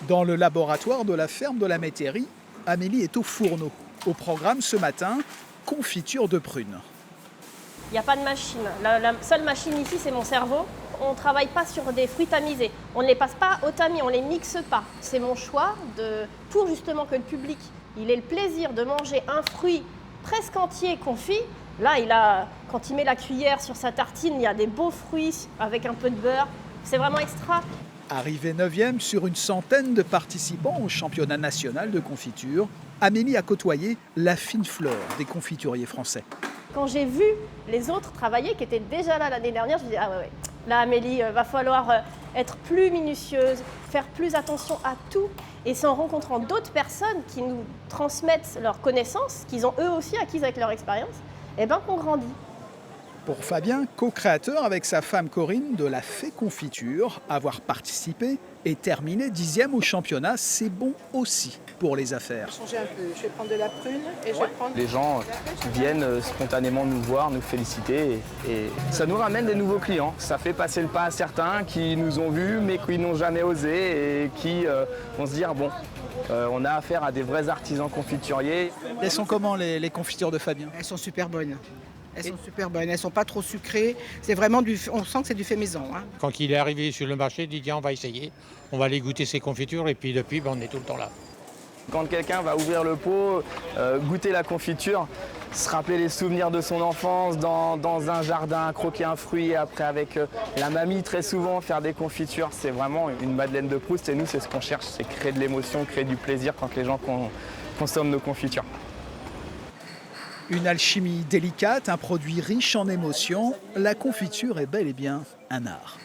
Dans le laboratoire de la ferme de la Métairie, Amélie est au fourneau. Au programme ce matin, confiture de prunes. Il n'y a pas de machine. La seule machine ici, c'est mon cerveau. On ne travaille pas sur des fruits tamisés. On ne les passe pas au tamis, on ne les mixe pas. C'est mon choix pour justement que le public il ait le plaisir de manger un fruit presque entier confit. Là, quand il met la cuillère sur sa tartine, il y a des beaux fruits avec un peu de beurre. C'est vraiment extra. Arrivée 9e sur une centaine de participants au championnat national de confiture, Amélie a côtoyé la fine fleur des confituriers français. Quand j'ai vu les autres travailler, qui étaient déjà là l'année dernière, je me disais, ah ouais, là Amélie, va falloir être plus minutieuse, faire plus attention à tout. Et c'est en rencontrant d'autres personnes qui nous transmettent leurs connaissances, qu'ils ont eux aussi acquises avec leur expérience, qu'on grandit. Pour Fabien, co-créateur avec sa femme Corinne de la Fée Confiture, avoir participé et terminé 10e au championnat, c'est bon aussi pour les affaires. Changer un peu. Je vais prendre de la prune et je vais prendre... Les gens viennent spontanément nous voir, nous féliciter et ça nous ramène des nouveaux clients. Ça fait passer le pas à certains qui nous ont vus mais qui n'ont jamais osé et qui vont se dire bon, on a affaire à des vrais artisans confituriers. Elles sont comment les confitures de Fabien? Elles sont super bonnes. Elles sont super bonnes, elles sont pas trop sucrées. C'est vraiment on sent que c'est du fait maison. Hein. Quand il est arrivé sur le marché, il dit tiens, on va essayer, on va aller goûter ses confitures et puis depuis, on est tout le temps là. Quand quelqu'un va ouvrir le pot, goûter la confiture, se rappeler les souvenirs de son enfance dans un jardin, croquer un fruit et après avec la mamie très souvent faire des confitures, c'est vraiment une Madeleine de Proust et nous c'est ce qu'on cherche, c'est créer de l'émotion, créer du plaisir quand les gens consomment nos confitures. Une alchimie délicate, un produit riche en émotions, la confiture est bel et bien un art.